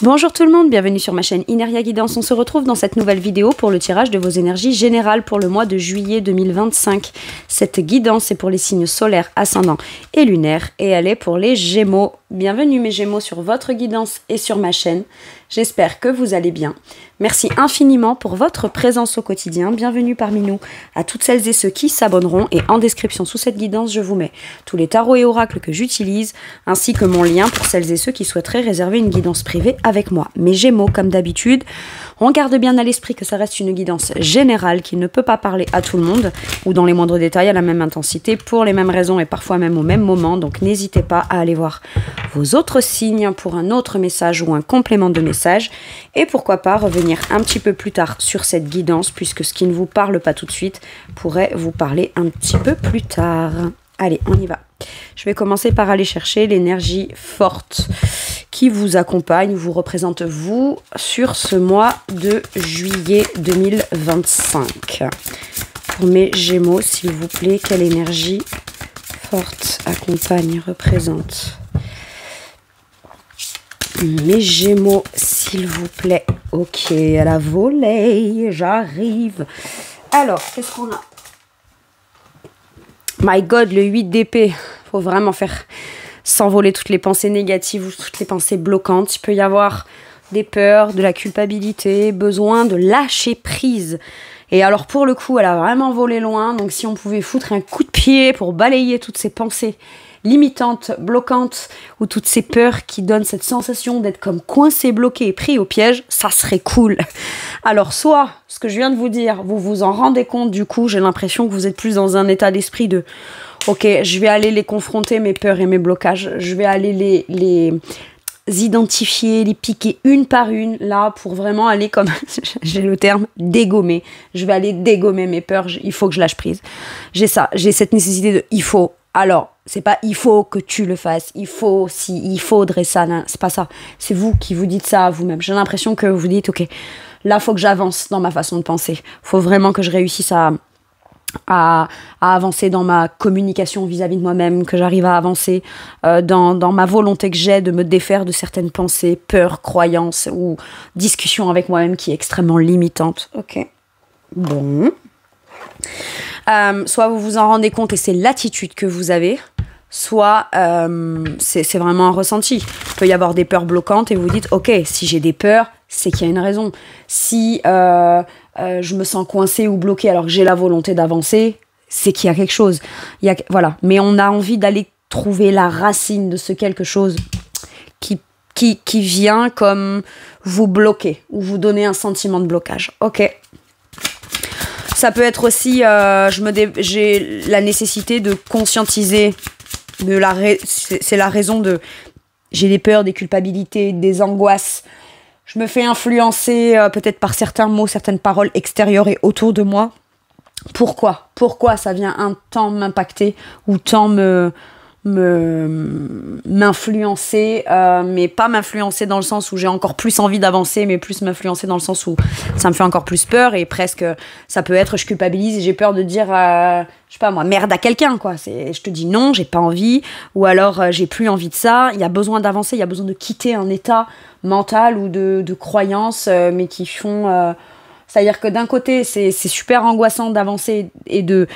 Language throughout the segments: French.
Bonjour tout le monde, bienvenue sur ma chaîne Ineria Guidance. On se retrouve dans cette nouvelle vidéo pour le tirage de vos énergies générales pour le mois de juillet 2025. Cette guidance est pour les signes solaires, ascendants et lunaires et elle est pour les Gémeaux. Bienvenue mes Gémeaux sur votre guidance et sur ma chaîne. J'espère que vous allez bien. Merci infiniment pour votre présence au quotidien. Bienvenue parmi nous à toutes celles et ceux qui s'abonneront. Et en description sous cette guidance, je vous mets tous les tarots et oracles que j'utilise, ainsi que mon lien pour celles et ceux qui souhaiteraient réserver une guidance privée avec moi. Mes Gémeaux, comme d'habitude, on garde bien à l'esprit que ça reste une guidance générale qui ne peut pas parler à tout le monde ou dans les moindres détails à la même intensité pour les mêmes raisons et parfois même au même moment. Donc n'hésitez pas à aller voir vos autres signes pour un autre message ou un complément de message et pourquoi pas revenir un petit peu plus tard sur cette guidance puisque ce qui ne vous parle pas tout de suite pourrait vous parler un petit peu plus tard. Allez, on y va. Je vais commencer par aller chercher l'énergie forte qui vous accompagne, vous représente vous sur ce mois de juillet 2025. Pour mes Gémeaux, s'il vous plaît, quelle énergie forte accompagne, représente mes Gémeaux, s'il vous plaît. Ok, à la volée, j'arrive. Alors, qu'est-ce qu'on a? My God, le 8 d'épée. Faut vraiment faire s'envoler toutes les pensées négatives ou toutes les pensées bloquantes. Il peut y avoir des peurs, de la culpabilité, besoin de lâcher prise. Et alors, pour le coup, elle a vraiment volé loin. Donc, si on pouvait foutre un coup de pied pour balayer toutes ces pensées limitantes, bloquantes, ou toutes ces peurs qui donnent cette sensation d'être comme coincé, bloqué et pris au piège, ça serait cool. Alors, soit, ce que je viens de vous dire, vous vous en rendez compte, du coup, j'ai l'impression que vous êtes plus dans un état d'esprit de « Ok, je vais aller les confronter, mes peurs et mes blocages, je vais aller les identifier, les piquer une par une, là, pour vraiment aller comme, j'ai le terme, dégommer. Je vais aller dégommer mes peurs, il faut que je lâche prise. J'ai cette nécessité de « il faut ». Alors, c'est pas il faut que tu le fasses, il faut si, il faudrait ça, c'est pas ça. C'est vous qui vous dites ça à vous-même. J'ai l'impression que vous dites, ok, là, faut que j'avance dans ma façon de penser. Faut vraiment que je réussisse à avancer dans ma communication vis-à-vis de moi-même, que j'arrive à avancer dans ma volonté que j'ai de me défaire de certaines pensées, peurs, croyances ou discussions avec moi-même qui est extrêmement limitante. Ok, bon. Soit vous vous en rendez compte et c'est l'attitude que vous avez, soit c'est vraiment un ressenti. Il peut y avoir des peurs bloquantes et vous dites, ok, si j'ai des peurs, c'est qu'il y a une raison. Si je me sens coincée ou bloquée alors que j'ai la volonté d'avancer, c'est qu'il y a quelque chose. Voilà. Mais on a envie d'aller trouver la racine de ce quelque chose qui vient comme vous bloquer ou vous donner un sentiment de blocage. Ok. Ça peut être aussi, j'ai la nécessité de conscientiser, c'est la raison de, j'ai des peurs, des culpabilités, des angoisses. Je me fais influencer peut-être par certains mots, certaines paroles extérieures et autour de moi. Pourquoi ça vient un temps m'impacter ou tant m'influencer, mais pas m'influencer dans le sens où j'ai encore plus envie d'avancer, mais plus m'influencer dans le sens où ça me fait encore plus peur et presque ça peut être je culpabilise et j'ai peur de dire je sais pas moi merde à quelqu'un quoi, je te dis non, j'ai pas envie ou alors j'ai plus envie de ça, il y a besoin d'avancer, il y a besoin de quitter un état mental ou de croyances mais qui font c'est-à-dire que d'un côté c'est super angoissant d'avancer et de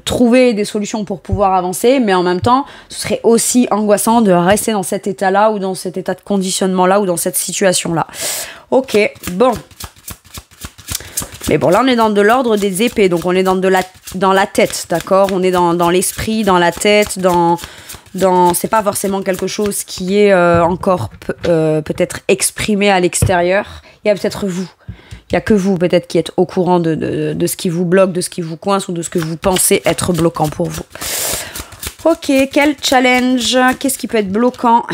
trouver des solutions pour pouvoir avancer, mais en même temps, ce serait aussi angoissant de rester dans cet état-là ou dans cet état de conditionnement-là ou dans cette situation-là. Ok, bon. Mais bon, là, on est dans de l'ordre des épées, donc on est dans la tête, d'accord? On est dans l'esprit, dans la tête, c'est pas forcément quelque chose qui est encore peut-être exprimé à l'extérieur. Il y a peut-être vous. Il n'y a que vous, peut-être, qui êtes au courant de ce qui vous bloque, de ce qui vous coince ou de ce que vous pensez être bloquant pour vous. Ok, quel challenge? Qu'est-ce qui peut être bloquant?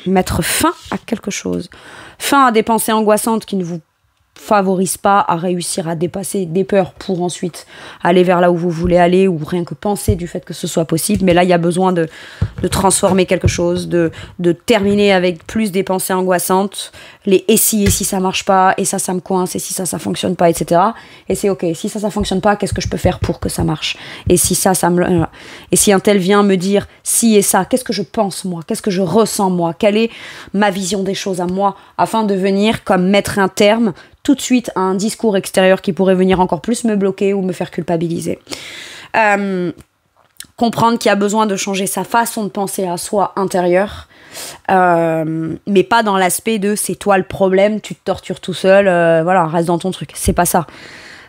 Mettre fin à quelque chose. Fin à des pensées angoissantes qui ne vous favorise pas à réussir à dépasser des peurs pour ensuite aller vers là où vous voulez aller ou rien que penser du fait que ce soit possible. Mais là, il y a besoin de transformer quelque chose, de terminer avec plus des pensées angoissantes, les et si ça marche pas, et ça me coince, et si ça fonctionne pas, etc. Et c'est ok, si ça fonctionne pas, qu'est-ce que je peux faire pour que ça marche? Et si et si un tel vient me dire si et ça, qu'est-ce que je pense moi? Qu'est-ce que je ressens moi? Quelle est ma vision des choses à moi? Afin de venir comme mettre un terme tout de suite à un discours extérieur qui pourrait venir encore plus me bloquer ou me faire culpabiliser. Comprendre qu'il y a besoin de changer sa façon de penser à soi intérieure, mais pas dans l'aspect de c'est toi le problème, tu te tortures tout seul, voilà, reste dans ton truc. C'est pas ça.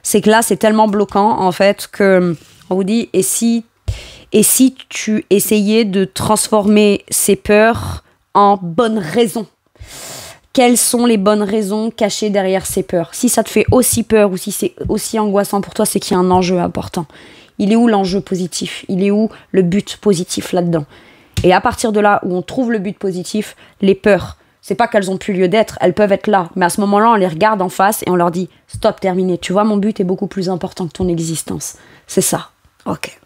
C'est que là, c'est tellement bloquant en fait que on vous dit et si tu essayais de transformer ces peurs en bonnes raisons? Quelles sont les bonnes raisons cachées derrière ces peurs? Si ça te fait aussi peur ou si c'est aussi angoissant pour toi, c'est qu'il y a un enjeu important. Il est où l'enjeu positif? Il est où le but positif là-dedans? Et à partir de là où on trouve le but positif, les peurs, c'est pas qu'elles ont plus lieu d'être, elles peuvent être là. Mais à ce moment-là, on les regarde en face et on leur dit « Stop, terminé. Tu vois, mon but est beaucoup plus important que ton existence. » C'est ça. Ok.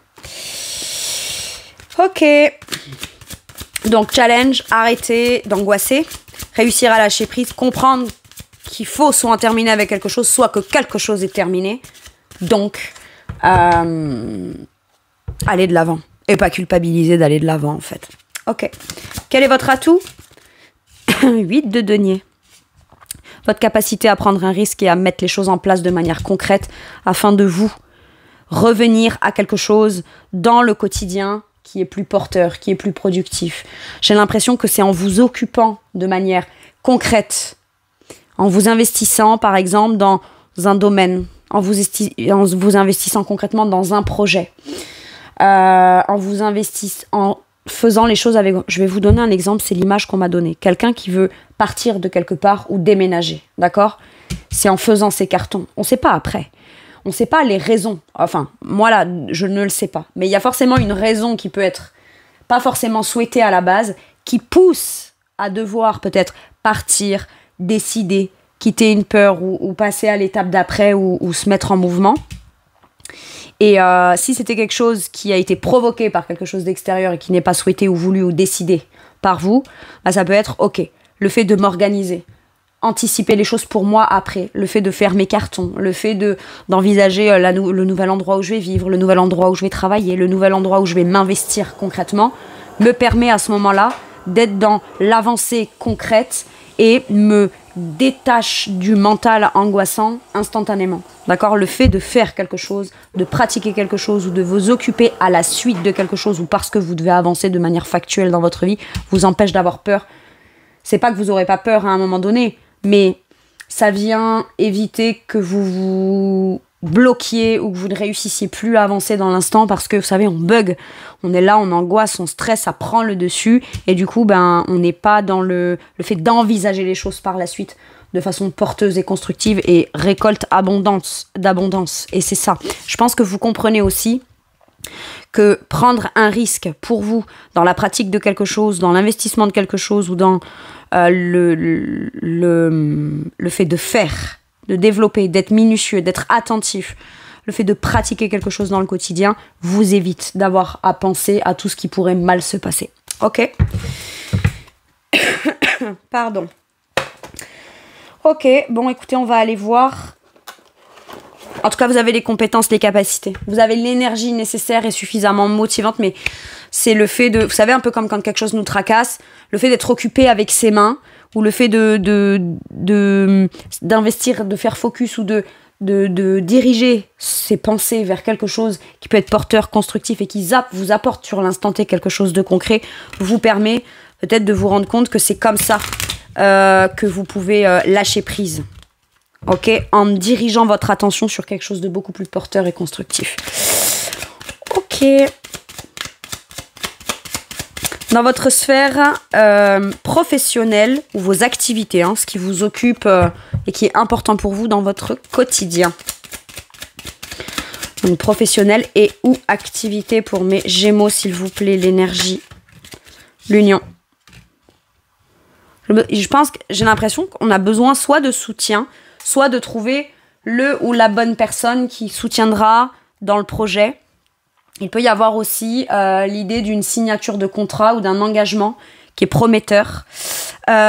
Ok. Donc, challenge, arrêtez d'angoisser. Réussir à lâcher prise, comprendre qu'il faut soit en terminer avec quelque chose, soit que quelque chose est terminé. Donc, aller de l'avant. Et pas culpabiliser d'aller de l'avant, en fait. Ok. Quel est votre atout? 8 de denier. Votre capacité à prendre un risque et à mettre les choses en place de manière concrète afin de vous revenir à quelque chose dans le quotidien qui est plus porteur, qui est plus productif. J'ai l'impression que c'est en vous occupant de manière concrète, en vous investissant par exemple dans un domaine, en vous investissant concrètement dans un projet, en faisant les choses avec... Je vais vous donner un exemple, c'est l'image qu'on m'a donnée. Quelqu'un qui veut partir de quelque part ou déménager, d'accord? C'est en faisant ses cartons. On ne sait pas après. On ne sait pas les raisons. Enfin, moi là, je ne le sais pas. Mais il y a forcément une raison qui peut être pas forcément souhaitée à la base, qui pousse à devoir peut-être partir, décider, quitter une peur ou passer à l'étape d'après ou se mettre en mouvement. Et si c'était quelque chose qui a été provoqué par quelque chose d'extérieur et qui n'est pas souhaité ou voulu ou décidé par vous, bah ça peut être ok. Le fait de m'organiser, anticiper les choses pour moi après, le fait de faire mes cartons, le fait d'envisager le nouvel endroit où je vais vivre, le nouvel endroit où je vais travailler, le nouvel endroit où je vais m'investir concrètement, me permet à ce moment-là d'être dans l'avancée concrète et me détache du mental angoissant instantanément. D'accord? Le fait de faire quelque chose, de pratiquer quelque chose ou de vous occuper à la suite de quelque chose ou parce que vous devez avancer de manière factuelle dans votre vie, vous empêche d'avoir peur. C'est pas que vous aurez pas peur à un moment donné, mais ça vient éviter que vous vous bloquiez ou que vous ne réussissiez plus à avancer dans l'instant parce que, vous savez, on bug. On est là, on angoisse, on stresse, ça prend le dessus. Et du coup, on n'est pas dans le fait d'envisager les choses par la suite de façon porteuse et constructive et récolte d'abondance. Et c'est ça. Je pense que vous comprenez aussi que prendre un risque pour vous dans la pratique de quelque chose, dans l'investissement de quelque chose ou dans le fait de faire, de développer, d'être minutieux, d'être attentif, le fait de pratiquer quelque chose dans le quotidien vous évite d'avoir à penser à tout ce qui pourrait mal se passer. Ok? Pardon. Ok, bon écoutez, on va aller voir. En tout cas, vous avez les compétences, les capacités. Vous avez l'énergie nécessaire et suffisamment motivante, mais c'est le fait de... Vous savez, un peu comme quand quelque chose nous tracasse, le fait d'être occupé avec ses mains, ou le fait d'investir, de faire focus, ou de diriger ses pensées vers quelque chose qui peut être porteur, constructif, et qui vous apporte sur l'instant T quelque chose de concret, vous permet peut-être de vous rendre compte que c'est comme ça que vous pouvez lâcher prise. Ok, en dirigeant votre attention sur quelque chose de beaucoup plus porteur et constructif. Ok. Dans votre sphère professionnelle ou vos activités, ce qui vous occupe et qui est important pour vous dans votre quotidien. Donc professionnel et ou activité pour mes Gémeaux, s'il vous plaît, l'énergie, l'union. Je pense que j'ai l'impression qu'on a besoin soit de soutien, soit de trouver le ou la bonne personne qui soutiendra dans le projet. Il peut y avoir aussi l'idée d'une signature de contrat ou d'un engagement qui est prometteur.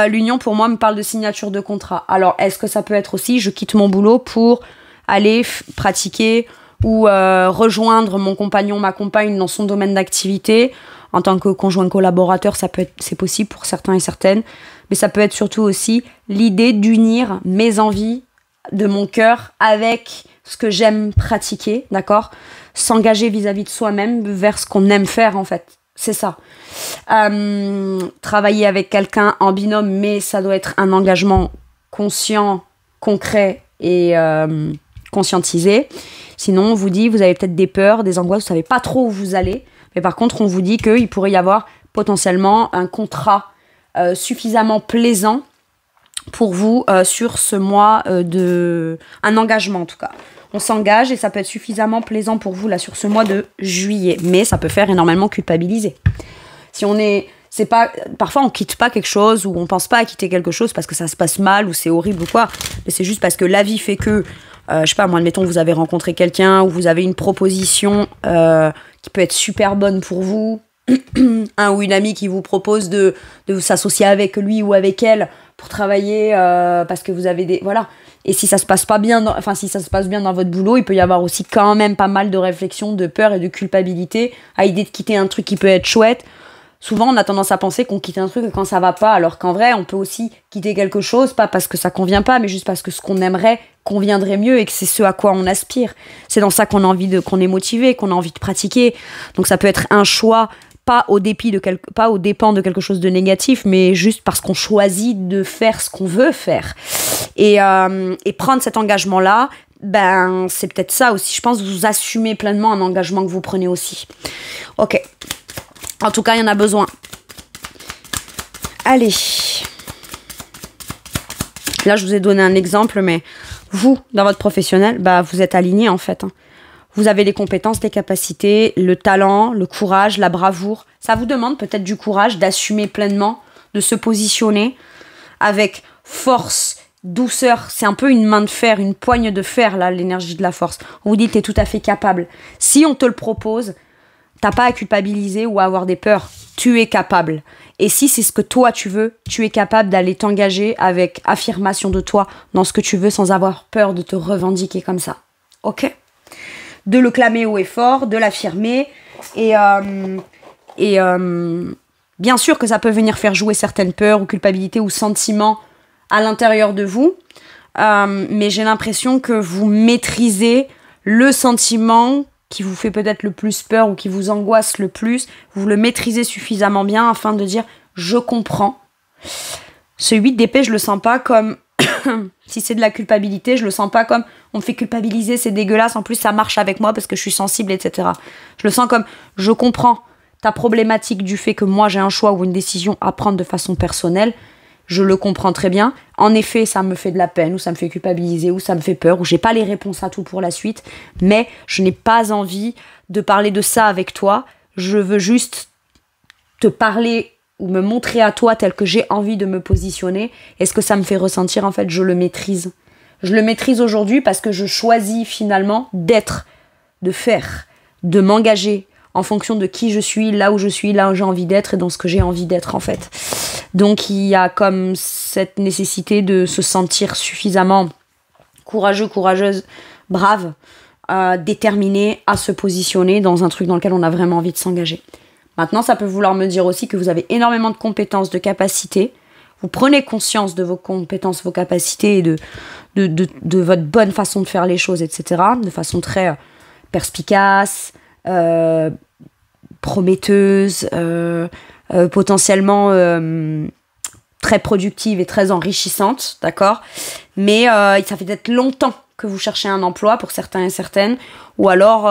L'union, pour moi, me parle de signature de contrat. Alors, est-ce que ça peut être aussi, je quitte mon boulot pour aller pratiquer ou rejoindre mon compagnon, ma compagne dans son domaine d'activité. En tant que conjoint collaborateur, c'est possible pour certains et certaines. Mais ça peut être surtout aussi l'idée d'unir mes envies de mon cœur avec ce que j'aime pratiquer, d'accord ? S'engager vis-à-vis de soi-même vers ce qu'on aime faire, en fait. C'est ça. Travailler avec quelqu'un en binôme, mais ça doit être un engagement conscient, concret et conscientisé. Sinon, on vous dit, vous avez peut-être des peurs, des angoisses, vous savez pas trop où vous allez. Mais par contre, on vous dit qu'il pourrait y avoir potentiellement un contrat suffisamment plaisant pour vous sur ce mois un engagement en tout cas. On s'engage et ça peut être suffisamment plaisant pour vous là sur ce mois de juillet. Mais ça peut faire énormément culpabiliser. Si on est... C'est pas, parfois on quitte pas quelque chose ou on pense pas à quitter quelque chose parce que ça se passe mal ou c'est horrible ou quoi. Mais c'est juste parce que la vie fait que, je sais pas, moi admettons vous avez rencontré quelqu'un ou vous avez une proposition qui peut être super bonne pour vous. Un ou une amie qui vous propose de s'associer avec lui ou avec elle pour travailler parce que vous avez des... Voilà. Et si ça se passe pas bien, si ça se passe bien dans votre boulot, il peut y avoir aussi quand même pas mal de réflexions, de peur et de culpabilité à l'idée de quitter un truc qui peut être chouette. Souvent, on a tendance à penser qu'on quitte un truc quand ça va pas, alors qu'en vrai, on peut aussi quitter quelque chose, pas parce que ça convient pas, mais juste parce que ce qu'on aimerait conviendrait mieux et que c'est ce à quoi on aspire. C'est dans ça qu'on a envie qu'on est motivé, qu'on a envie de pratiquer. Donc ça peut être un choix, pas aux dépens de quelque chose de négatif, mais juste parce qu'on choisit de faire ce qu'on veut faire. Et prendre cet engagement-là, ben c'est peut-être ça aussi. Je pense que vous assumez pleinement un engagement que vous prenez aussi. Ok. En tout cas, il y en a besoin. Allez. Là, je vous ai donné un exemple, mais vous, dans votre professionnel, bah, vous êtes aligné en fait. Vous avez les compétences, les capacités, le talent, le courage, la bravoure. Ça vous demande peut-être du courage d'assumer pleinement, de se positionner avec force, douceur. C'est un peu une main de fer, une poigne de fer, là, l'énergie de la force. On vous dit que tu es tout à fait capable. Si on te le propose, t'as pas à culpabiliser ou à avoir des peurs. Tu es capable. Et si c'est ce que toi tu veux, tu es capable d'aller t'engager avec affirmation de toi dans ce que tu veux sans avoir peur de te revendiquer comme ça. Ok ? De le clamer haut et fort, de l'affirmer. Et bien sûr que ça peut venir faire jouer certaines peurs ou culpabilités ou sentiments à l'intérieur de vous. Mais j'ai l'impression que vous maîtrisez le sentiment qui vous fait peut-être le plus peur ou qui vous angoisse le plus, vous le maîtrisez suffisamment bien afin de dire « je comprends ». Ce 8 d'épée, je le sens pas comme, si c'est de la culpabilité, je le sens pas comme « on me fait culpabiliser, c'est dégueulasse, en plus ça marche avec moi parce que je suis sensible, etc. » Je le sens comme « je comprends ta problématique du fait que moi j'ai un choix ou une décision à prendre de façon personnelle, je le comprends très bien. En effet, ça me fait de la peine, ou ça me fait culpabiliser, ou ça me fait peur, ou j'ai pas les réponses à tout pour la suite, mais je n'ai pas envie de parler de ça avec toi. Je veux juste te parler ou me montrer à toi tel que j'ai envie de me positionner. Et ce que ça me fait ressentir, en fait, je le maîtrise. Je le maîtrise aujourd'hui parce que je choisis finalement d'être, de faire, de m'engager en fonction de qui je suis, là où j'ai envie d'être et dans ce que j'ai envie d'être en fait. Donc il y a comme cette nécessité de se sentir suffisamment courageux, courageuse, brave, déterminé à se positionner dans un truc dans lequel on a vraiment envie de s'engager. Maintenant, ça peut vouloir me dire aussi que vous avez énormément de compétences, de capacités. Vous prenez conscience de vos compétences, vos capacités et de votre bonne façon de faire les choses, etc. De façon très perspicace, prometteuse, potentiellement très productive et très enrichissante, d'accord ? Mais ça fait peut-être longtemps que vous cherchez un emploi pour certains et certaines, ou alors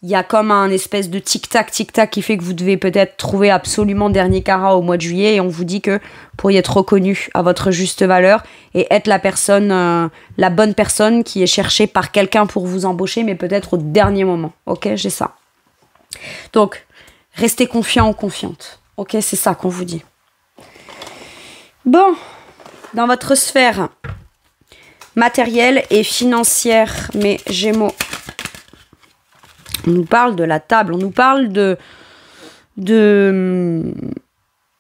il y a comme un espèce de tic-tac qui fait que vous devez peut-être trouver absolument dernier carat au mois de juillet et on vous dit que vous pourriez être reconnu à votre juste valeur et être la bonne personne qui est cherchée par quelqu'un pour vous embaucher, mais peut-être au dernier moment. Ok, j'ai ça. Donc, restez confiant ou confiante. Ok, c'est ça qu'on vous dit. Bon, dans votre sphère matérielle et financière, mes Gémeaux. On nous parle de la table, on nous parle de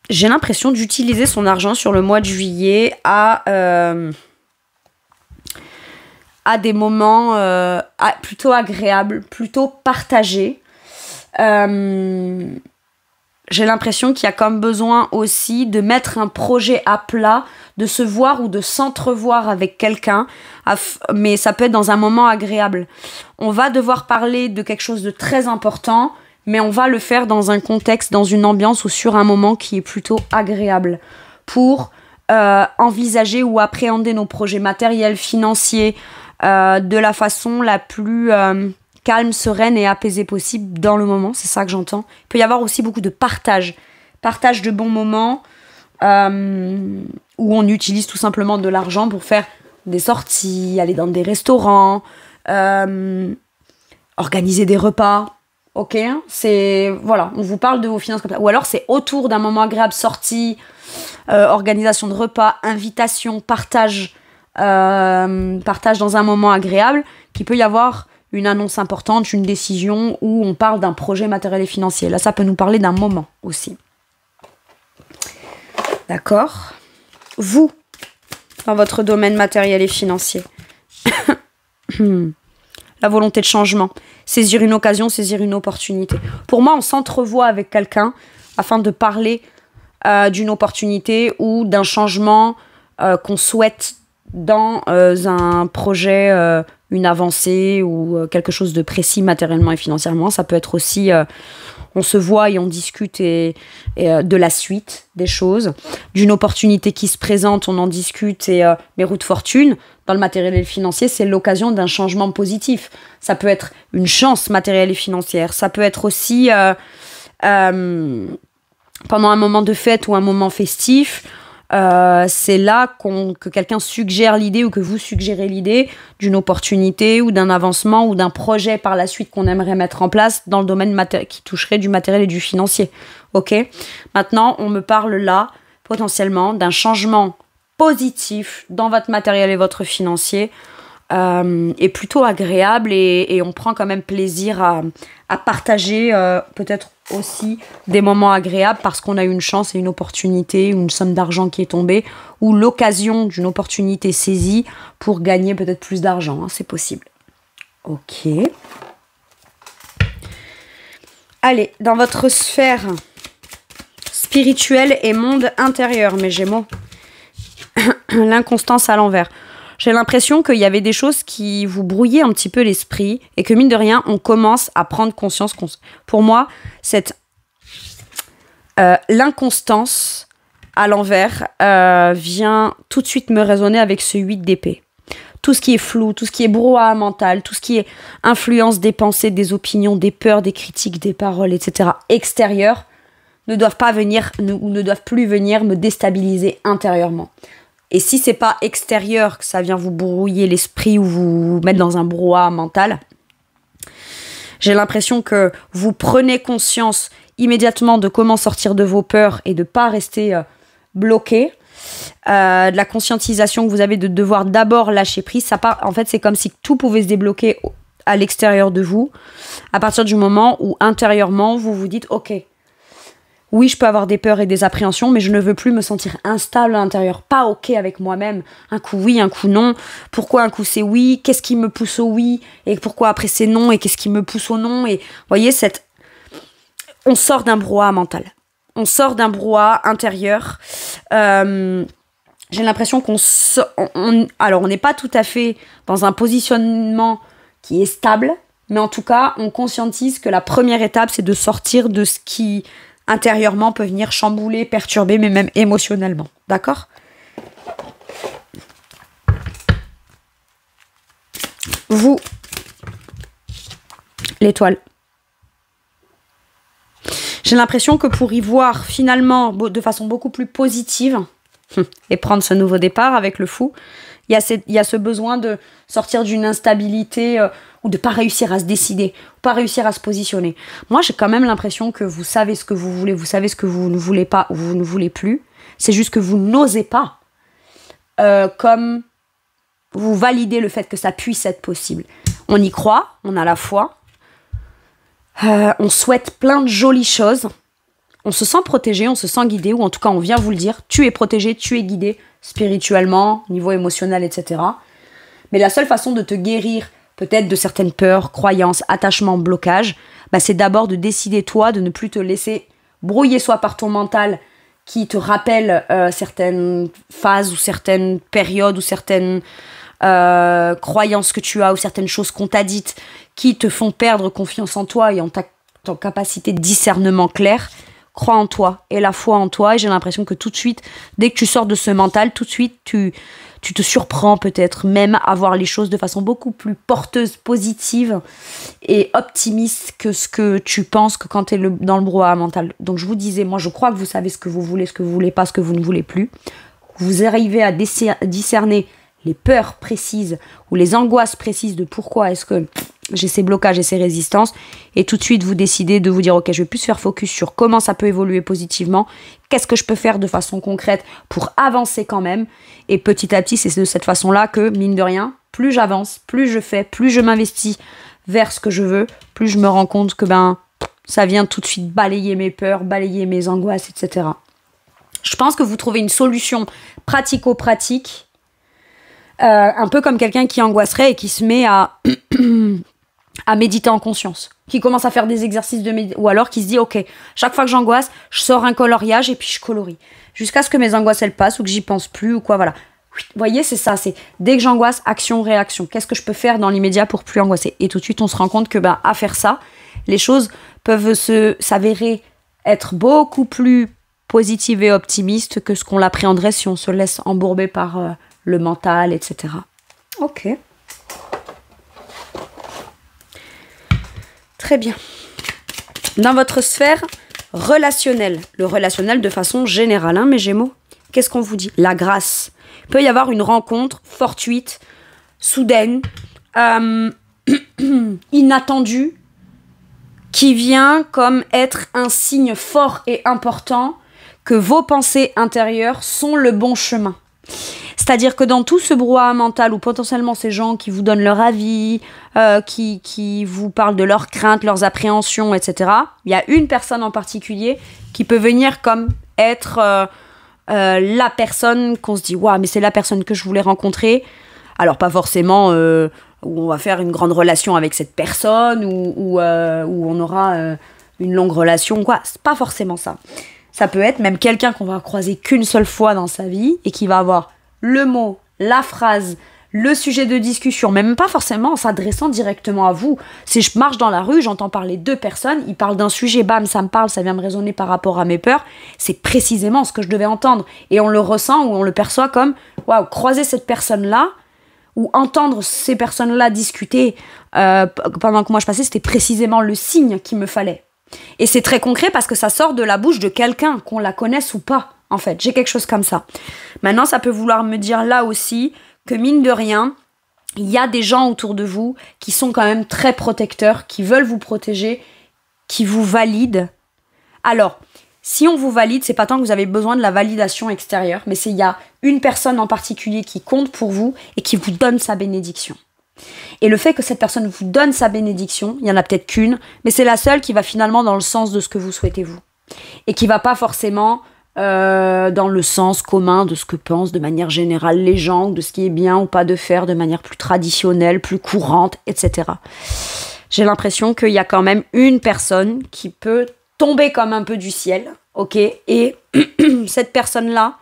j'ai l'impression d'utiliser son argent sur le mois de juillet à des moments plutôt agréables, plutôt partagés. J'ai l'impression qu'il y a comme besoin aussi de mettre un projet à plat, de se voir ou de s'entrevoir avec quelqu'un, mais ça peut être dans un moment agréable. On va devoir parler de quelque chose de très important, mais on va le faire dans un contexte, dans une ambiance ou sur un moment qui est plutôt agréable pour envisager ou appréhender nos projets matériels, financiers, de la façon la plus calme, sereine et apaisée possible dans le moment. C'est ça que j'entends. Il peut y avoir aussi beaucoup de partage de bons moments où on utilise tout simplement de l'argent pour faire des sorties, aller dans des restaurants, organiser des repas. Ok, voilà, on vous parle de vos finances comme ça. Ou alors c'est autour d'un moment agréable, sortie, organisation de repas, invitation, partage dans un moment agréable, qu'il peut y avoir une annonce importante, une décision où on parle d'un projet matériel et financier. Là, ça peut nous parler d'un moment aussi. D'accord ? Vous, dans votre domaine matériel et financier. La volonté de changement. Saisir une occasion, saisir une opportunité. Pour moi, on s'entrevoit avec quelqu'un afin de parler d'une opportunité ou d'un changement qu'on souhaite dans un projet, une avancée ou quelque chose de précis matériellement et financièrement. Ça peut être aussi, on se voit et on discute et de la suite des choses. D'une opportunité qui se présente, on en discute et mes roues de fortune, dans le matériel et le financier, c'est l'occasion d'un changement positif. Ça peut être une chance matérielle et financière. Ça peut être aussi pendant un moment de fête ou un moment festif. C'est là que quelqu'un suggère l'idée ou que vous suggérez l'idée d'une opportunité ou d'un avancement ou d'un projet par la suite qu'on aimerait mettre en place dans le domaine qui toucherait du matériel et du financier. Ok ? Maintenant, on me parle là, potentiellement, d'un changement positif dans votre matériel et votre financier est plutôt agréable et on prend quand même plaisir à partager peut-être aussi des moments agréables parce qu'on a une chance et une opportunité ou une somme d'argent qui est tombée ou l'occasion d'une opportunité saisie pour gagner peut-être plus d'argent, hein, c'est possible. Ok. Allez, dans votre sphère spirituelle et monde intérieur, mes Gémeaux, l'inconstance à l'envers. J'ai l'impression qu'il y avait des choses qui vous brouillaient un petit peu l'esprit et que mine de rien, on commence à prendre conscience. Pour moi, l'inconstance à l'envers vient tout de suite me résonner avec ce 8 d'épée. Tout ce qui est flou, tout ce qui est brouhaha mental, tout ce qui est influence des pensées, des opinions, des peurs, des critiques, des paroles, etc. extérieures ne doivent pas venir ou ne doivent plus venir me déstabiliser intérieurement. Et si c'est pas extérieur, que ça vient vous brouiller l'esprit ou vous mettre dans un brouhaha mental, j'ai l'impression que vous prenez conscience immédiatement de comment sortir de vos peurs et de pas rester bloqué. De la conscientisation que vous avez de devoir d'abord lâcher prise. En fait, c'est comme si tout pouvait se débloquer à l'extérieur de vous à partir du moment où intérieurement, vous vous dites « Ok, oui, je peux avoir des peurs et des appréhensions, mais je ne veux plus me sentir instable à l'intérieur, pas ok avec moi-même. Un coup oui, un coup non. Pourquoi un coup c'est oui? Qu'est-ce qui me pousse au oui? Et pourquoi après c'est non? Et qu'est-ce qui me pousse au non? Et vous voyez, on sort d'un brouhaha mental. On sort d'un brouhaha intérieur. J'ai l'impression alors, on n'est pas tout à fait dans un positionnement qui est stable, mais en tout cas, on conscientise que la première étape, c'est de sortir de ce qui intérieurement peut venir chambouler, perturber, mais même émotionnellement. D'accord ? Vous, l'étoile. J'ai l'impression que pour y voir finalement de façon beaucoup plus positive et prendre ce nouveau départ avec le fou, il y a ce besoin de sortir d'une instabilité ou de ne pas réussir à se décider, ou pas réussir à se positionner. Moi, j'ai quand même l'impression que vous savez ce que vous voulez, vous savez ce que vous ne voulez pas ou vous ne voulez plus. C'est juste que vous n'osez pas. Comme vous validez le fait que ça puisse être possible. On y croit, on a la foi, on souhaite plein de jolies choses, on se sent protégé, on se sent guidé, ou en tout cas on vient vous le dire, tu es protégé, tu es guidé spirituellement, niveau émotionnel, etc. Mais la seule façon de te guérir peut-être de certaines peurs, croyances, attachements, blocages, c'est d'abord de décider toi de ne plus te laisser brouiller soit par ton mental qui te rappelle certaines phases ou certaines périodes ou certaines croyances que tu as ou certaines choses qu'on t'a dites qui te font perdre confiance en toi et en ta capacité de discernement clair. Crois en toi et la foi en toi, et j'ai l'impression que tout de suite, dès que tu sors de ce mental, tout de suite tu te surprends peut-être même à voir les choses de façon beaucoup plus porteuse, positive et optimiste que ce que tu penses que quand tu es dans le brouhaha mental. Donc je vous disais, moi je crois que vous savez ce que vous voulez pas, ce que vous ne voulez plus. Vous arrivez à discerner les peurs précises ou les angoisses précises de pourquoi est-ce que j'ai ces blocages et ces résistances, et tout de suite vous décidez de vous dire ok, je vais plus faire focus sur comment ça peut évoluer positivement, qu'est-ce que je peux faire de façon concrète pour avancer quand même, et petit à petit c'est de cette façon-là que, mine de rien, plus j'avance, plus je fais, plus je m'investis vers ce que je veux, plus je me rends compte que ça vient tout de suite balayer mes peurs, balayer mes angoisses, etc. Je pense que vous trouvez une solution pratico-pratique, un peu comme quelqu'un qui angoisserait et qui se met à méditer en conscience, qui commence à faire des exercices de méditation, ou alors qui se dit ok, chaque fois que j'angoisse, je sors un coloriage et puis je colorie jusqu'à ce que mes angoisses elles passent ou que j'y pense plus ou quoi, voilà. Vous voyez, c'est ça, c'est dès que j'angoisse, action, réaction. Qu'est-ce que je peux faire dans l'immédiat pour plus angoisser? Et tout de suite, on se rend compte que à faire ça, les choses peuvent s'avérer être beaucoup plus positives et optimistes que ce qu'on l'appréhenderait si on se laisse embourber par le mental, etc. Ok. Très bien. Dans votre sphère relationnelle, le relationnel de façon générale, mes Gémeaux, qu'est-ce qu'on vous dit? La grâce. Il peut y avoir une rencontre fortuite, soudaine, inattendue, qui vient comme être un signe fort et important que vos pensées intérieures sont le bon chemin. C'est-à-dire que dans tout ce brouhaha mental où potentiellement ces gens qui vous donnent leur avis, qui vous parlent de leurs craintes, leurs appréhensions, etc., il y a une personne en particulier qui peut venir comme être la personne qu'on se dit « Waouh, mais c'est la personne que je voulais rencontrer ». Alors pas forcément où on va faire une grande relation avec cette personne ou où on aura une longue relation, quoi. C'est pas forcément ça. Ça peut être même quelqu'un qu'on va croiser qu'une seule fois dans sa vie et qui va avoir le mot, la phrase, le sujet de discussion, même pas forcément en s'adressant directement à vous. Si je marche dans la rue, j'entends parler deux personnes, ils parlent d'un sujet, bam, ça me parle, ça vient me résonner par rapport à mes peurs, c'est précisément ce que je devais entendre. Et on le ressent ou on le perçoit comme, waouh, croiser cette personne-là, ou entendre ces personnes-là discuter pendant que moi je passais, c'était précisément le signe qu'il me fallait. Et c'est très concret parce que ça sort de la bouche de quelqu'un, qu'on la connaisse ou pas, en fait. J'ai quelque chose comme ça. Maintenant, ça peut vouloir me dire là aussi que mine de rien, il y a des gens autour de vous qui sont quand même très protecteurs, qui veulent vous protéger, qui vous valident. Alors, si on vous valide, c'est pas tant que vous avez besoin de la validation extérieure, mais il y a une personne en particulier qui compte pour vous et qui vous donne sa bénédiction. Et le fait que cette personne vous donne sa bénédiction, il y en a peut-être qu'une, mais c'est la seule qui va finalement dans le sens de ce que vous souhaitez vous. Et qui va pas forcément dans le sens commun de ce que pensent de manière générale les gens, de ce qui est bien ou pas de faire de manière plus traditionnelle, plus courante, etc. J'ai l'impression qu'il y a quand même une personne qui peut tomber comme un peu du ciel, ok, et cette personne-là,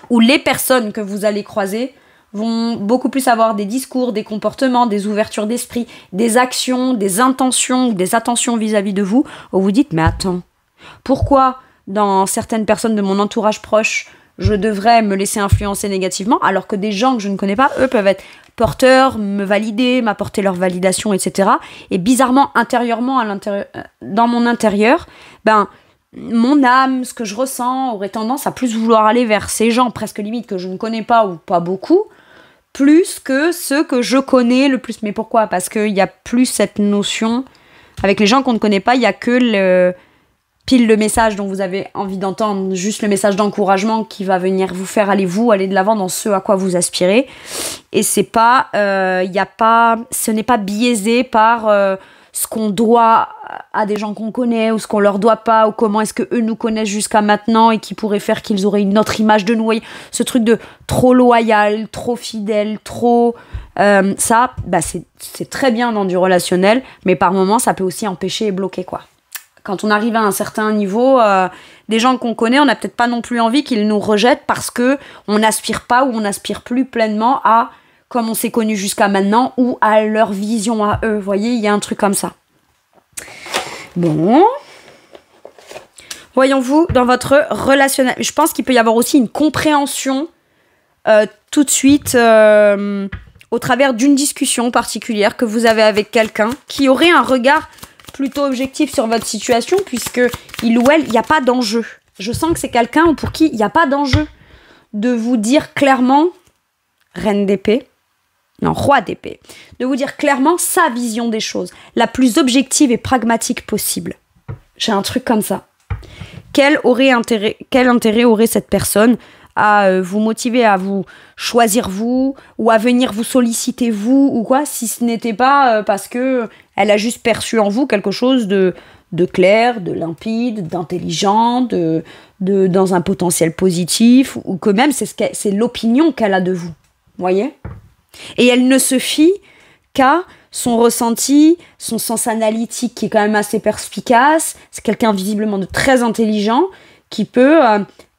ou les personnes que vous allez croiser, vont beaucoup plus avoir des discours, des comportements, des ouvertures d'esprit, des actions, des intentions, des attentions vis-à-vis de vous, où vous dites, mais attends, pourquoi dans certaines personnes de mon entourage proche, je devrais me laisser influencer négativement, alors que des gens que je ne connais pas, eux, peuvent être porteurs, me valider, m'apporter leur validation, etc. Et bizarrement, intérieurement, dans mon intérieur, mon âme, ce que je ressens, aurait tendance à plus vouloir aller vers ces gens, presque limite, que je ne connais pas ou pas beaucoup, plus que ceux que je connais le plus. Mais pourquoi? Parce qu'il y a plus cette notion, avec les gens qu'on ne connaît pas, il y a que pile le message dont vous avez envie d'entendre, juste le message d'encouragement qui va venir vous faire aller de l'avant dans ce à quoi vous aspirez. Et c'est pas, ce n'est pas biaisé par ce qu'on doit à des gens qu'on connaît ou ce qu'on leur doit pas ou comment est-ce que eux nous connaissent jusqu'à maintenant et qui pourrait faire qu'ils auraient une autre image de nous. Ce truc de trop loyal, trop fidèle, trop... ça, c'est très bien dans du relationnel, mais par moments, ça peut aussi empêcher et bloquer, quoi. Quand on arrive à un certain niveau, des gens qu'on connaît, on n'a peut-être pas non plus envie qu'ils nous rejettent parce que on n'aspire pas ou on n'aspire plus pleinement à comme on s'est connu jusqu'à maintenant ou à leur vision à eux. Vous voyez, il y a un truc comme ça. Bon. Voyons-vous dans votre relationnel. Je pense qu'il peut y avoir aussi une compréhension tout de suite au travers d'une discussion particulière que vous avez avec quelqu'un qui aurait un regard plutôt objectif sur votre situation puisque il ou elle, il n'y a pas d'enjeu. Je sens que c'est quelqu'un pour qui il n'y a pas d'enjeu de vous dire clairement, reine d'épée, non, roi d'épée, de vous dire clairement sa vision des choses, la plus objective et pragmatique possible. J'ai un truc comme ça. Quel intérêt aurait cette personne à vous motiver à vous choisir vous ou à venir vous solliciter vous ou quoi, si ce n'était pas parce que elle a juste perçu en vous quelque chose de clair, de limpide, d'intelligent, dans un potentiel positif ou que même c'est l'opinion qu'elle a de vous. Voyez ? Et elle ne se fie qu'à son ressenti, son sens analytique qui est quand même assez perspicace. C'est quelqu'un visiblement de très intelligent qui peut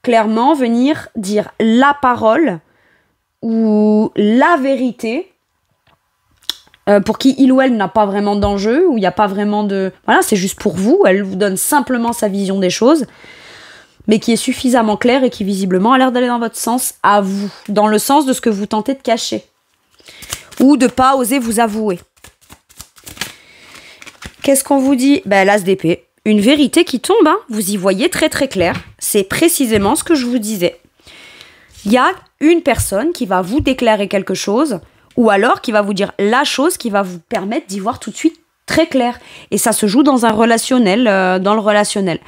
clairement venir dire la parole ou la vérité pour qui il ou elle n'a pas vraiment d'enjeu, où il n'y a pas vraiment de... Voilà, c'est juste pour vous, elle vous donne simplement sa vision des choses, mais qui est suffisamment claire et qui visiblement a l'air d'aller dans votre sens à vous, dans le sens de ce que vous tentez de cacher. Ou de pas oser vous avouer. Qu'est-ce qu'on vous dit ? L'as d'épée. Une vérité qui tombe, hein. Vous y voyez très très clair. C'est précisément ce que je vous disais. Il y a une personne qui va vous déclarer quelque chose, ou alors qui va vous dire la chose qui va vous permettre d'y voir tout de suite très clair. Et ça se joue dans un relationnel, dans le relationnel.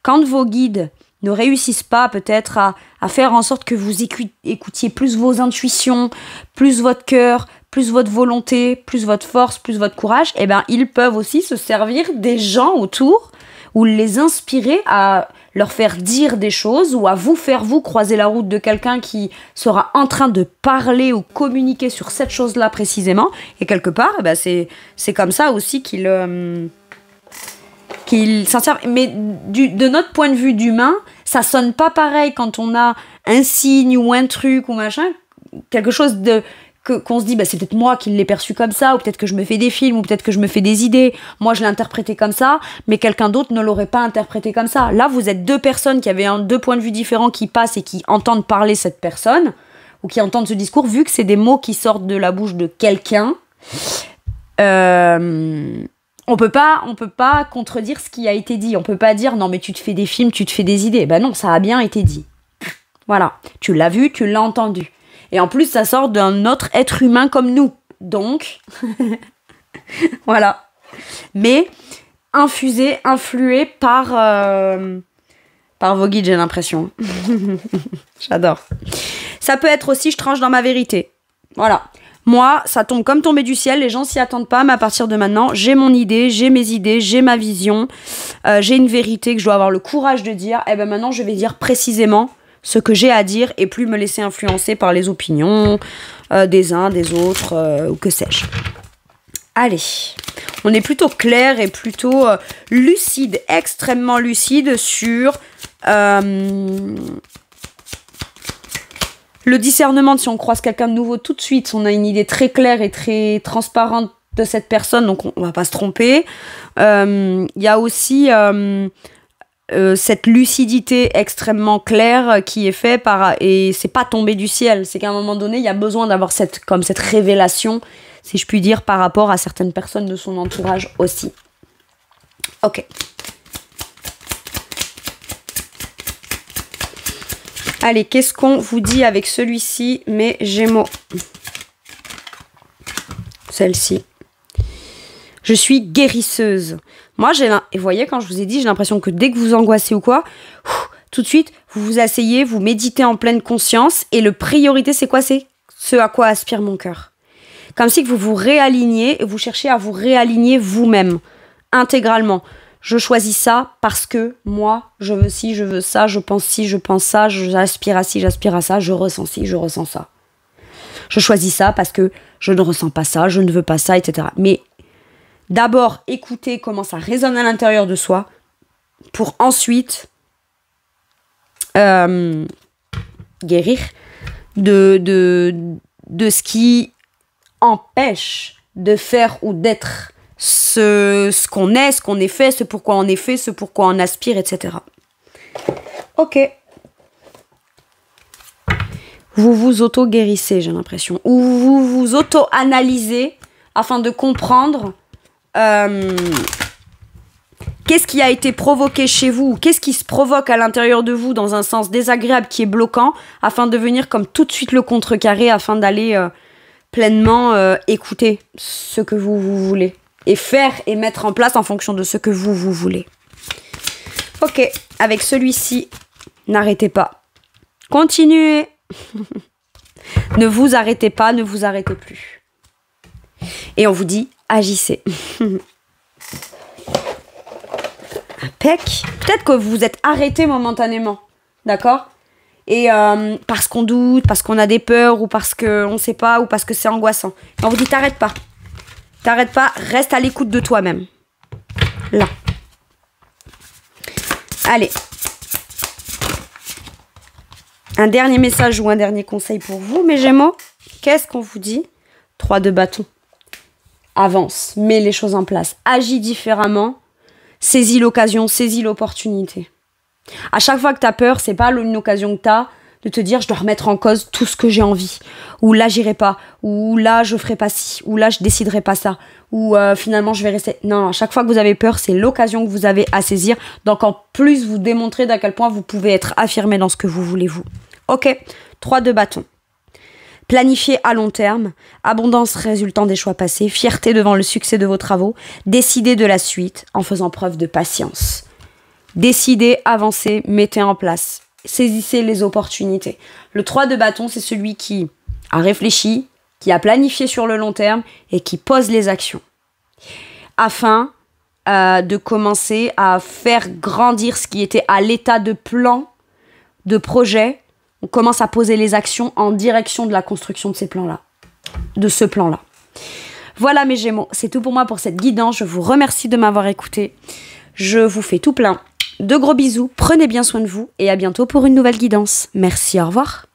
Quand vos guides ne réussissent pas peut-être à faire en sorte que vous écoutiez plus vos intuitions, plus votre cœur, plus votre volonté, plus votre force, plus votre courage, eh ben, ils peuvent aussi se servir des gens autour ou les inspirer à leur faire dire des choses ou à vous faire croiser la route de quelqu'un qui sera en train de parler ou communiquer sur cette chose-là précisément. Et quelque part, eh ben, c'est comme ça aussi qu'ils s'en servent. Mais de notre point de vue d'humain, ça sonne pas pareil quand on a un signe ou un truc ou machin, quelque chose qu'on se dit, c'est peut-être moi qui l'ai perçu comme ça, ou peut-être que je me fais des films, ou peut-être que je me fais des idées. Moi, je l'ai interprété comme ça, mais quelqu'un d'autre ne l'aurait pas interprété comme ça. Là, vous êtes deux personnes qui avaient deux points de vue différents qui passent et qui entendent parler cette personne, ou qui entendent ce discours, vu que c'est des mots qui sortent de la bouche de quelqu'un. On peut pas contredire ce qui a été dit. On peut pas dire, non, mais tu te fais des films, tu te fais des idées. Non, ça a bien été dit. Voilà. Tu l'as vu, tu l'as entendu. Et en plus, ça sort d'un autre être humain comme nous. Donc, voilà. Mais infusé, influé par vos guides, j'ai l'impression. J'adore. Ça peut être aussi, je tranche dans ma vérité. Voilà. Moi, ça tombe comme tombé du ciel, les gens s'y attendent pas, mais à partir de maintenant, j'ai mon idée, j'ai mes idées, j'ai ma vision, j'ai une vérité que je dois avoir le courage de dire, et ben maintenant je vais dire précisément ce que j'ai à dire et plus me laisser influencer par les opinions des uns, des autres, ou que sais-je. Allez, on est plutôt clair et plutôt lucide, extrêmement lucide sur... le discernement, si on croise quelqu'un de nouveau tout de suite, on a une idée très claire et très transparente de cette personne, donc on va pas se tromper. Il y a aussi cette lucidité extrêmement claire qui est faite et c'est pas tombé du ciel, c'est qu'à un moment donné, il y a besoin d'avoir cette révélation, si je puis dire, par rapport à certaines personnes de son entourage aussi. Ok. Allez, qu'est-ce qu'on vous dit avec celui-ci, mes Gémeaux? Celle-ci. Je suis guérisseuse. Moi, et vous voyez, quand je vous ai dit, j'ai l'impression que dès que vous angoissez ou quoi, tout de suite, vous vous asseyez, vous méditez en pleine conscience. Et le priorité, c'est quoi? C'est ce à quoi aspire mon cœur. Comme si que vous vous réalignez et vous cherchez à vous réaligner vous-même, intégralement. Je choisis ça parce que moi, je veux ci, je veux ça, je pense ci, je pense ça, j'aspire à ci, j'aspire à ça, je ressens ci, je ressens ça. Je choisis ça parce que je ne ressens pas ça, je ne veux pas ça, etc. Mais d'abord, écoutez comment ça résonne à l'intérieur de soi pour ensuite guérir de ce qui empêche de faire ou d'être ce qu'on est, ce qu'on est fait, ce pourquoi on est fait, ce pourquoi on aspire, etc. Ok. Vous vous auto-guérissez, j'ai l'impression. Ou vous vous auto-analysez afin de comprendre qu'est-ce qui a été provoqué chez vous, qu'est-ce qui se provoque à l'intérieur de vous dans un sens désagréable qui est bloquant, afin de venir comme tout de suite le contrecarrer, afin d'aller pleinement écouter ce que vous voulez. Et faire et mettre en place en fonction de ce que vous voulez. Ok, avec celui-ci, n'arrêtez pas. Continuez. Ne vous arrêtez pas, ne vous arrêtez plus. Et on vous dit, agissez. Impec. Peut-être que vous vous êtes arrêté momentanément. D'accord? Et parce qu'on doute, parce qu'on a des peurs, ou parce qu'on ne sait pas, ou parce que c'est angoissant. Et on vous dit, t'arrêtes pas. T'arrêtes pas, reste à l'écoute de toi-même. Là. Allez. Un dernier message ou un dernier conseil pour vous, mes Gémeaux. Qu'est-ce qu'on vous dit? 3 de bâton. Avance, mets les choses en place. Agis différemment. Saisis l'occasion, saisis l'opportunité. À chaque fois que t'as peur, c'est pas une occasion que t'as de te dire je dois remettre en cause tout ce que j'ai envie, ou là j'irai pas, ou là je ferai pas ci, ou là je déciderai pas ça, ou finalement je vais rester. Non, à chaque fois que vous avez peur, c'est l'occasion que vous avez à saisir. Donc en plus vous démontrez d'à quel point vous pouvez être affirmé dans ce que vous voulez vous. Ok, 3 de bâton. Planifiez à long terme, abondance résultant des choix passés, fierté devant le succès de vos travaux, décidez de la suite en faisant preuve de patience. Décidez, avancez, mettez en place. Saisissez les opportunités. Le 3 de bâton, c'est celui qui a réfléchi, qui a planifié sur le long terme et qui pose les actions. Afin de commencer à faire grandir ce qui était à l'état de plan, de projet, on commence à poser les actions en direction de la construction de ces plans-là. De ce plan-là. Voilà mes Gémeaux, c'est tout pour moi pour cette guidance. Je vous remercie de m'avoir écouté. Je vous fais tout plein de gros bisous, prenez bien soin de vous et à bientôt pour une nouvelle guidance. Merci, au revoir.